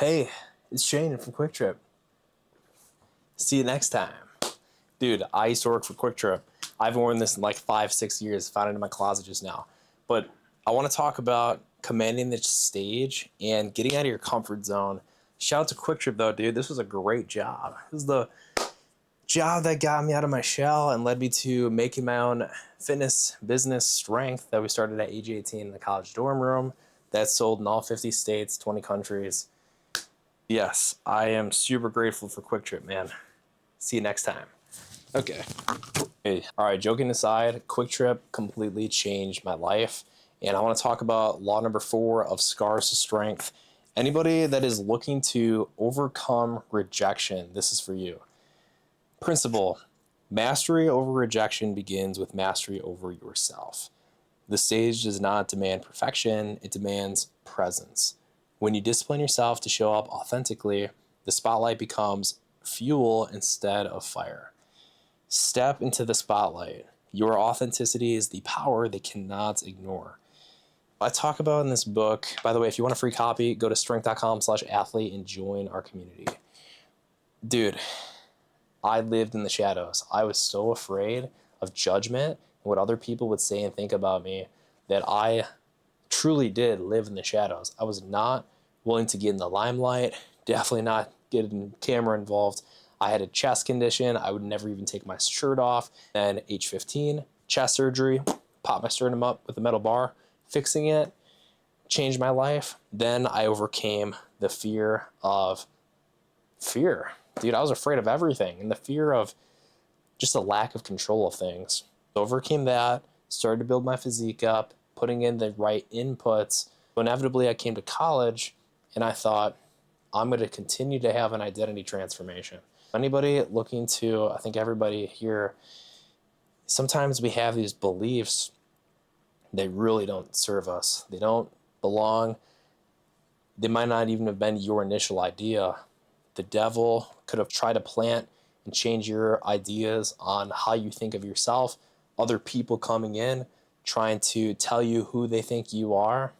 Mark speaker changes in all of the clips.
Speaker 1: Hey, it's Shane from Kwik Trip. See you next time. Dude, I used to work for Kwik Trip. I've worn this in like 5, 6 years, found it in my closet just now. But I want to talk about commanding the stage and getting out of your comfort zone. Shout out to Kwik Trip though, dude. This was a great job. This is the job that got me out of my shell and led me to making my own fitness business Strength that we started at age 18 in the college dorm room. That's sold in all 50 states, 20 countries. Yes, I am super grateful for Kwik Trip, man. See you next time. Okay. Hey, all right, joking aside, Kwik Trip completely changed my life. And I want to talk about law number 4 of Scars to Strength. Anybody that is looking to overcome rejection, this is for you. Principle: mastery over rejection begins with mastery over yourself. The stage does not demand perfection, it demands presence. When you discipline yourself to show up authentically, the spotlight becomes fuel instead of fire. Step into the spotlight. Your authenticity is the power they cannot ignore. I talk about in this book, by the way, if you want a free copy, go to strength.com/athlete and join our community. Dude, I lived in the shadows. I was so afraid of judgment and what other people would say and think about me that I truly did live in the shadows. I was not willing to get in the limelight, definitely not getting camera involved. I had a chest condition. I would never even take my shirt off. And age 15, chest surgery, popped my sternum up with a metal bar, fixing it, changed my life. Then I overcame the fear. Dude, I was afraid of everything, and the fear of just a lack of control of things. Overcame that, started to build my physique up, putting in the right inputs. So inevitably, I came to college, and I thought, I'm going to continue to have an identity transformation. Anybody looking to, I think everybody here, sometimes we have these beliefs, they really don't serve us. They don't belong. They might not even have been your initial idea. The devil could have tried to plant and change your ideas on how you think of yourself. Other people coming in, trying to tell you who they think you are.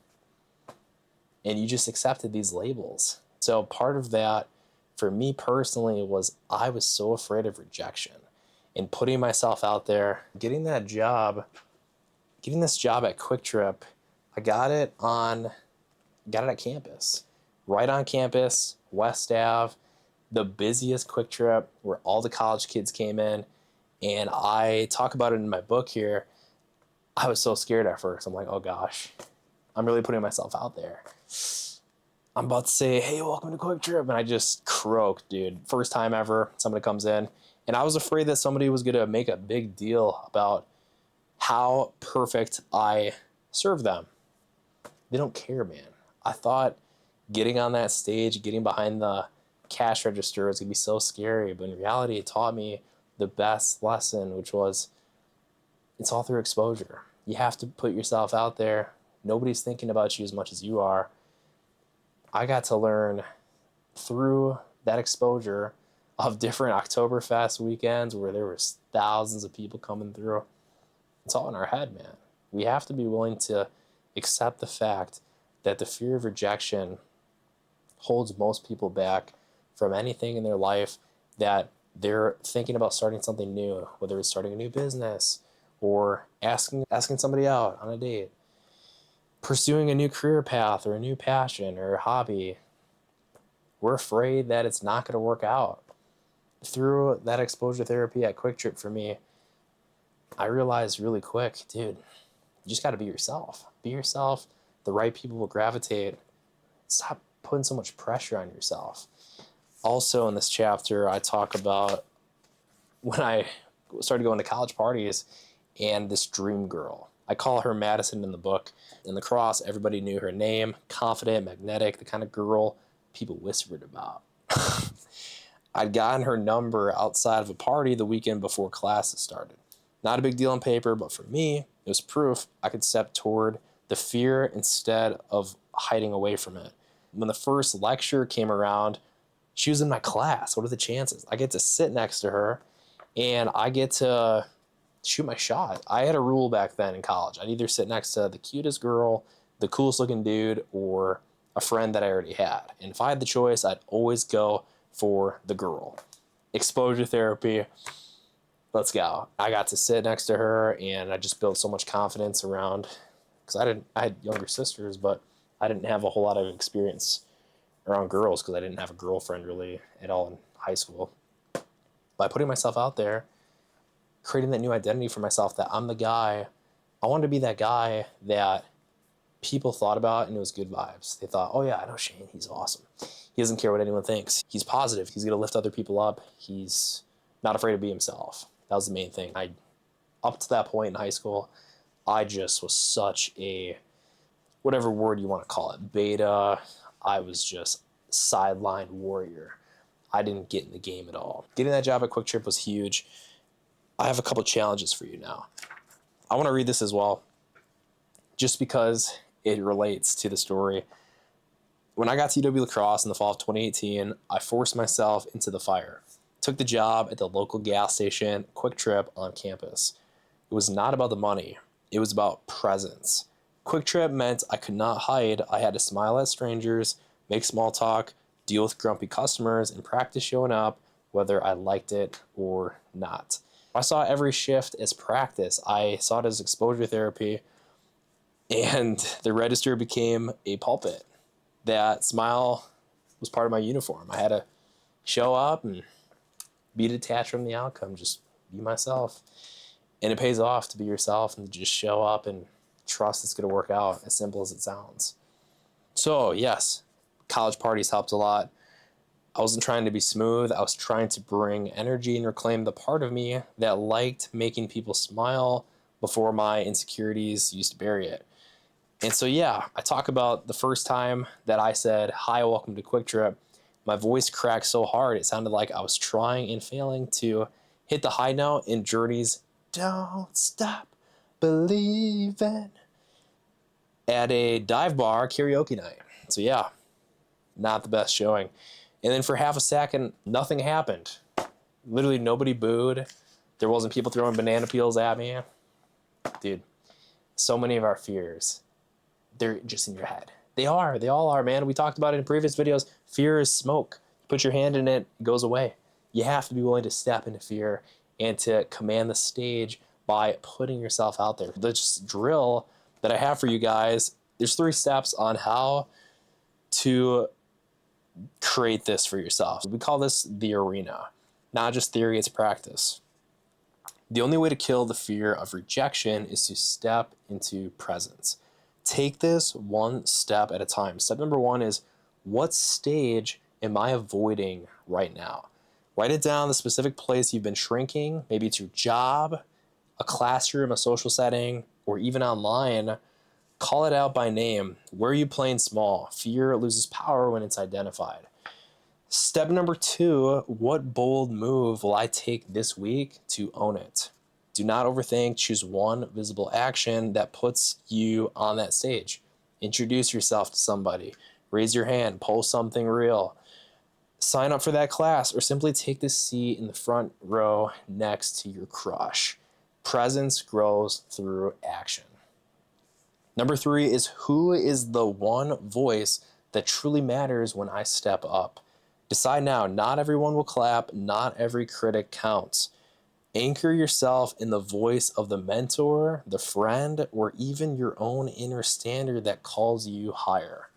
Speaker 1: And you just accepted these labels. So part of that, for me personally, was I was so afraid of rejection and putting myself out there, getting this job at Kwik Trip. I got it at campus, right on campus, West Ave, the busiest Kwik Trip where all the college kids came in. And I talk about it in my book here. I was so scared at first. I'm like, oh gosh, I'm really putting myself out there. I'm about to say, hey, welcome to Kwik Trip. And I just croaked, dude. First time ever somebody comes in. And I was afraid that somebody was going to make a big deal about how perfect I serve them. They don't care, man. I thought getting on that stage, getting behind the cash register is going to be so scary. But in reality, it taught me the best lesson, which was it's all through exposure. You have to put yourself out there. Nobody's thinking about you as much as you are. I got to learn through that exposure of different Oktoberfest weekends where there was thousands of people coming through. It's all in our head, man. We have to be willing to accept the fact that the fear of rejection holds most people back from anything in their life that they're thinking about starting something new, whether it's starting a new business or asking somebody out on a date, pursuing a new career path or a new passion or a hobby. We're afraid that it's not going to work out. Through that exposure therapy at Kwik Trip for me, I realized really quick, dude, you just got to be yourself. Be yourself. The right people will gravitate. Stop putting so much pressure on yourself. Also in this chapter, I talk about when I started going to college parties and this dream girl. I call her Madison in the book. In the cross, everybody knew her name, confident, magnetic, the kind of girl people whispered about. I'd gotten her number outside of a party the weekend before classes started. Not a big deal on paper, but for me, it was proof I could step toward the fear instead of hiding away from it. When the first lecture came around, she was in my class. What are the chances? I get to sit next to her and I get to shoot my shot. I had a rule back then in college. I'd either sit next to the cutest girl, the coolest looking dude, or a a friend that I already had. And if I had the choice, I'd always go for the girl. Exposure therapy, let's go. I got to sit next to her, and I just built so much confidence around, because I had younger sisters, but I didn't have a whole lot of experience around girls because I didn't have a girlfriend really at all in high school. By putting myself out there, creating that new identity for myself that I'm the guy, I wanted to be that guy that people thought about and it was good vibes. They thought, oh yeah, I know Shane, he's awesome. He doesn't care what anyone thinks. He's positive. He's going to lift other people up. He's not afraid to be himself. That was the main thing. Up to that point in high school, I just was such a, whatever word you want to call it, beta. I was just sideline warrior. I didn't get in the game at all. Getting that job at Kwik Trip was huge. I have a couple challenges for you now. I want to read this as well, just because it relates to the story. When I got to UW La Crosse in the fall of 2018, I forced myself into the fire. Took the job at the local gas station, Kwik Trip, on campus. It was not about the money. It was about presence. Kwik Trip meant I could not hide. I had to smile at strangers, make small talk, deal with grumpy customers, and practice showing up whether I liked it or not. I saw every shift as practice. I saw it as exposure therapy, and the register became a pulpit. That smile was part of my uniform. I had to show up and be detached from the outcome, just be myself. And it pays off to be yourself and just show up and trust it's going to work out, as simple as it sounds. So yes, college parties helped a lot. I wasn't trying to be smooth. I was trying to bring energy and reclaim the part of me that liked making people smile before my insecurities used to bury it. And so, yeah, I talk about the first time that I said, hi, welcome to Kwik Trip. My voice cracked so hard, it sounded like I was trying and failing to hit the high note in Journey's Don't Stop Believing at a dive bar karaoke night. So, yeah, not the best showing. And then for half a second, nothing happened. Literally nobody booed. There wasn't people throwing banana peels at me. Dude, so many of our fears, they're just in your head. They all are, man. We talked about it in previous videos. Fear is smoke. Put your hand in it, it goes away. You have to be willing to step into fear and to command the stage by putting yourself out there. This drill that I have for you guys, there's 3 steps on how to create this for yourself. We call this the arena. Not just theory, it's practice. The only way to kill the fear of rejection is to step into presence. Take this one step at a time. Step number 1 is, what stage am I avoiding right now? Write it down, the specific place you've been shrinking. Maybe it's your job, a classroom, a social setting, or even online. Call it out by name. Where are you playing small? Fear loses power when it's identified. Step number 2, what bold move will I take this week to own it? Do not overthink. Choose one visible action that puts you on that stage. Introduce yourself to somebody. Raise your hand. Post something real. Sign up for that class, or simply take the seat in the front row next to your crush. Presence grows through action. Number 3 is, who is the one voice that truly matters when I step up? Decide now. Not everyone will clap. Not every critic counts. Anchor yourself in the voice of the mentor, the friend, or even your own inner standard that calls you higher.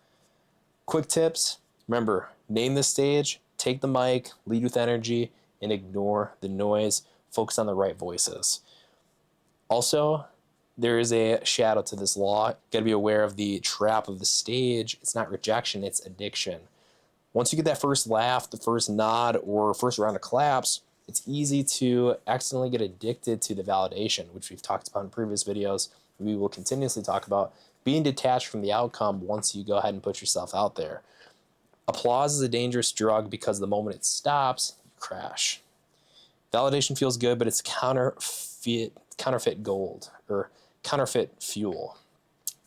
Speaker 1: Quick tips. Remember, name the stage, take the mic, lead with energy, and ignore the noise. Focus on the right voices. Also, there is a shadow to this law. You gotta be aware of the trap of the stage. It's not rejection, it's addiction. Once you get that first laugh, the first nod, or first round of claps, it's easy to accidentally get addicted to the validation, which we've talked about in previous videos. We will continuously talk about being detached from the outcome once you go ahead and put yourself out there. Applause is a dangerous drug because the moment it stops, you crash. Validation feels good, but it's counterfeit gold, or counterfeit fuel.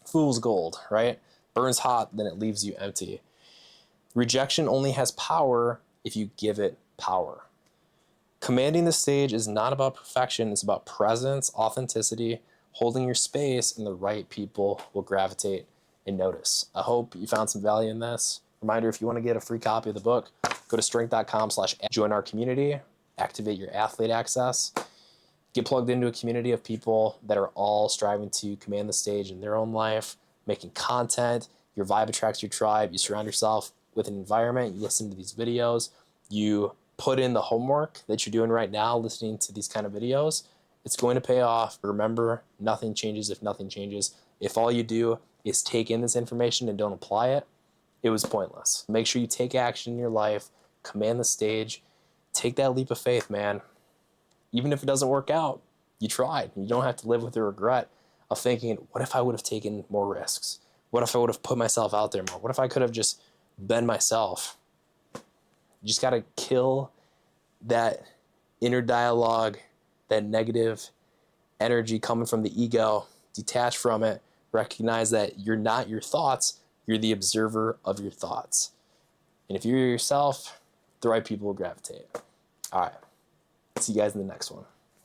Speaker 1: Fool's gold, right? Burns hot, then it leaves you empty. Rejection only has power if you give it power. Commanding the stage is not about perfection, it's about presence, authenticity, holding your space, and the right people will gravitate. and notice. I hope you found some value in this. Reminder, if you want to get a free copy of the book, go to strength.com/join our community, activate your athlete access, get plugged into a community of people that are all striving to command the stage in their own life, making content. Your vibe attracts your tribe. You surround yourself with an environment. You listen to these videos. You put in the homework that you're doing right now, listening to these kind of videos. It's going to pay off. Remember, nothing changes if nothing changes. If all you do is take in this information and don't apply it, it was pointless. Make sure you take action in your life, command the stage, take that leap of faith, man. Even if it doesn't work out, you tried. You don't have to live with the regret of thinking, what if I would have taken more risks? What if I would have put myself out there more? What if I could have just been myself? You just got to kill that inner dialogue, that negative energy coming from the ego, detach from it, recognize that you're not your thoughts, you're the observer of your thoughts. And if you're yourself, the right people will gravitate. All right. See you guys in the next one.